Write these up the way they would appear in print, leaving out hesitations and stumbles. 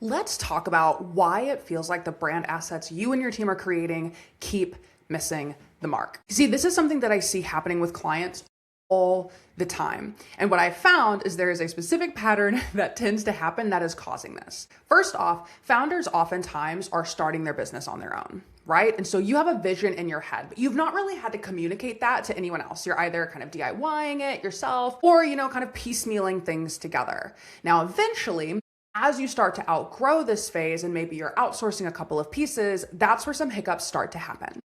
Let's talk about why it feels like the brand assets you and your team are creating keep missing the mark. You see, this is something that I see happening with clients all the time. And what I found is there is a specific pattern that tends to happen that is causing this. First off, founders oftentimes are starting their business on their own, right? And so you have a vision in your head, but you've not really had to communicate that to anyone else. You're either kind of DIYing it yourself or, kind of piecemealing things together. Now, eventually, as you start to outgrow this phase and maybe you're outsourcing a couple of pieces, that's where some hiccups start to happen.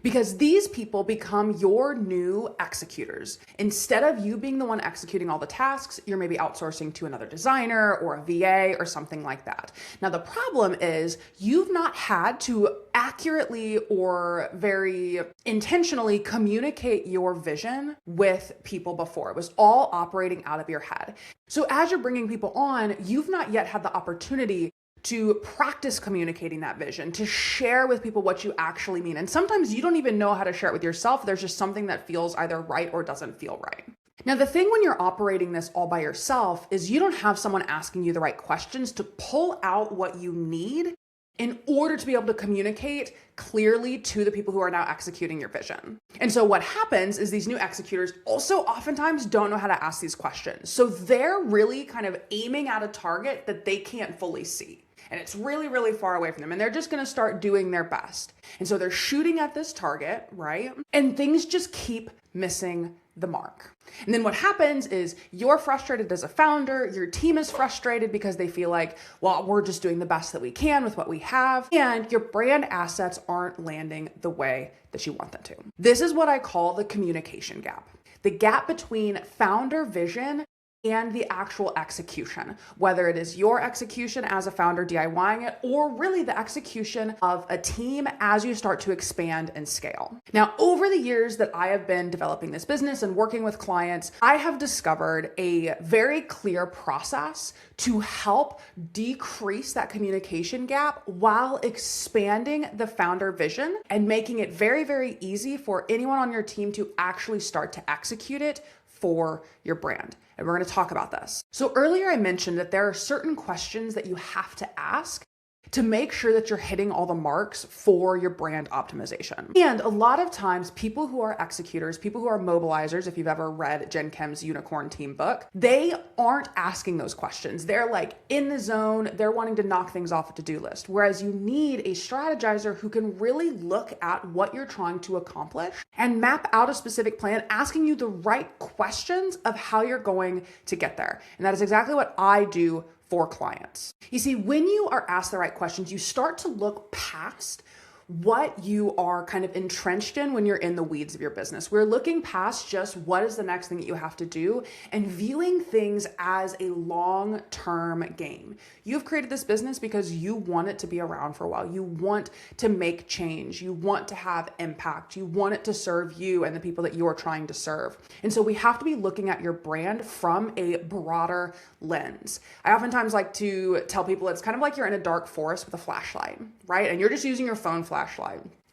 Because these people become your new executors. Instead of you being the one executing all the tasks, you're maybe outsourcing to another designer or a VA or something like that. Now, the problem is you've not had to accurately or very intentionally communicate your vision with people before. It was all operating out of your head. So as you're bringing people on, you've not yet had the opportunity to practice communicating that vision, to share with people what you actually mean. And sometimes you don't even know how to share it with yourself. There's just something that feels either right or doesn't feel right. Now, the thing when you're operating this all by yourself is you don't have someone asking you the right questions to pull out what you need in order to be able to communicate clearly to the people who are now executing your vision. And so what happens is these new executors also oftentimes don't know how to ask these questions. So they're really kind of aiming at a target that they can't fully see. And it's really, really far away from them. And they're just going to start doing their best. And so they're shooting at this target, right? And things just keep missing the mark. And then what happens is you're frustrated as a founder, your team is frustrated because they feel like, well, we're just doing the best that we can with what we have, and your brand assets aren't landing the way that you want them to. This is what I call the communication gap. The gap between founder vision and the actual execution, whether it is your execution as a founder DIYing it, or really the execution of a team as you start to expand and scale. Now, over the years that I have been developing this business and working with clients, I have discovered a very clear process to help decrease that communication gap while expanding the founder vision and making it very, very easy for anyone on your team to actually start to execute it for your brand. And we're going to talk about this. So earlier I mentioned that there are certain questions that you have to ask to make sure that you're hitting all the marks for your brand optimization. And a lot of times people who are executors, people who are mobilizers, if you've ever read Jen Kim's Unicorn Team book, they aren't asking those questions. They're like in the zone, they're wanting to knock things off a to-do list. Whereas you need a strategizer who can really look at what you're trying to accomplish and map out a specific plan, asking you the right questions of how you're going to get there. And that is exactly what I do for clients. You see, when you are asked the right questions, you start to look past what you are kind of entrenched in when you're in the weeds of your business. We're looking past just what is the next thing that you have to do and viewing things as a long-term game. You've created this business because you want it to be around for a while. You want to make change. You want to have impact. You want it to serve you and the people that you are trying to serve. And so we have to be looking at your brand from a broader lens. I oftentimes like to tell people it's kind of like you're in a dark forest with a flashlight, right? And you're just using your phone flashlight.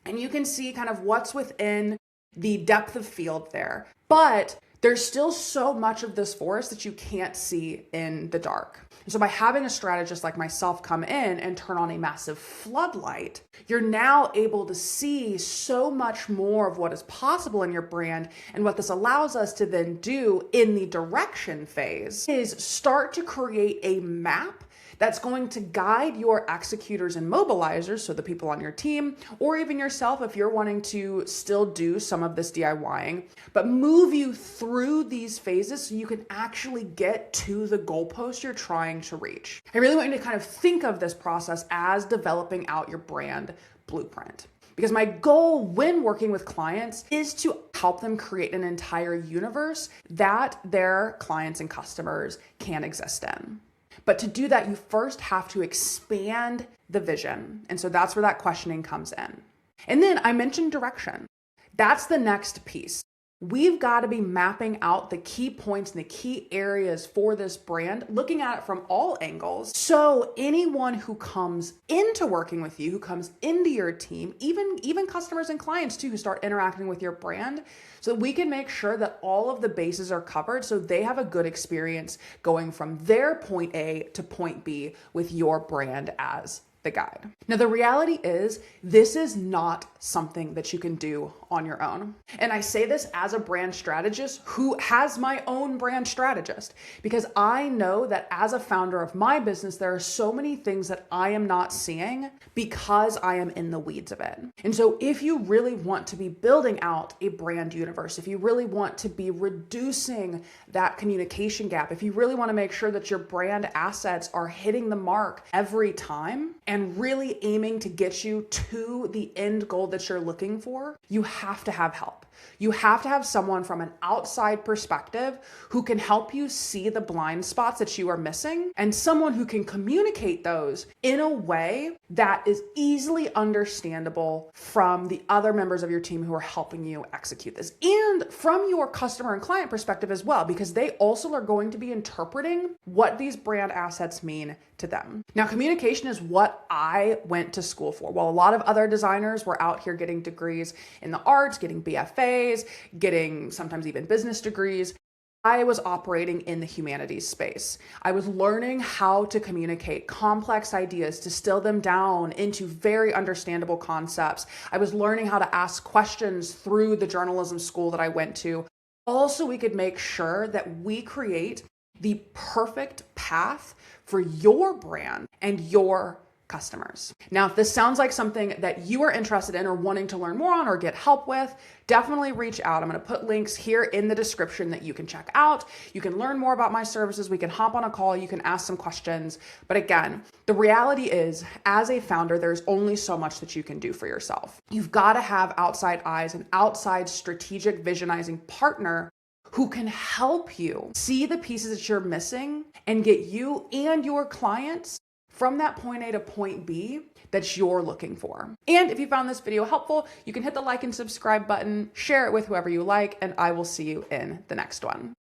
And you can see kind of what's within the depth of field there. But there's still so much of this forest that you can't see in the dark. And so by having a strategist like myself come in and turn on a massive floodlight, you're now able to see so much more of what is possible in your brand. And what this allows us to then do in the direction phase is start to create a map that's going to guide your executors and mobilizers, so the people on your team, or even yourself if you're wanting to still do some of this DIYing, but move you through these phases so you can actually get to the goalpost you're trying to reach. I really want you to kind of think of this process as developing out your brand blueprint. Because my goal when working with clients is to help them create an entire universe that their clients and customers can exist in. But to do that, you first have to expand the vision. And so that's where that questioning comes in. And then I mentioned direction. That's the next piece. We've got to be mapping out the key points and the key areas for this brand, looking at it from all angles. So anyone who comes into working with you, who comes into your team, even customers and clients too, who start interacting with your brand, so that we can make sure that all of the bases are covered so they have a good experience going from their point A to point B with your brand as the guide. Now, the reality is this is not something that you can do on your own. And I say this as a brand strategist who has my own brand strategist, because I know that as a founder of my business, there are so many things that I am not seeing because I am in the weeds of it. And so if you really want to be building out a brand universe, if you really want to be reducing that communication gap, if you really want to make sure that your brand assets are hitting the mark every time and really aiming to get you to the end goal that you're looking for, you have to have help. You have to have someone from an outside perspective who can help you see the blind spots that you are missing, and someone who can communicate those in a way that is easily understandable from the other members of your team who are helping you execute this, and from your customer and client perspective as well, because they also are going to be interpreting what these brand assets mean to them. Now, communication is what I went to school for. While a lot of other designers were out here getting degrees in the arts, getting BFAs, getting sometimes even business degrees, I was operating in the humanities space. I was learning how to communicate complex ideas, distill them down into very understandable concepts. I was learning how to ask questions through the journalism school that I went to. Also, we could make sure that we create the perfect path for your brand and your customers. Now, if this sounds like something that you are interested in or wanting to learn more on or get help with, definitely reach out. I'm going to put links here in the description that you can check out. You can learn more about my services. We can hop on a call. You can ask some questions. But again, the reality is, as a founder, there's only so much that you can do for yourself. You've got to have outside eyes, an outside strategic visionizing partner who can help you see the pieces that you're missing and get you and your clients from that point A to point B that you're looking for. And if you found this video helpful, you can hit the like and subscribe button, share it with whoever you like, and I will see you in the next one.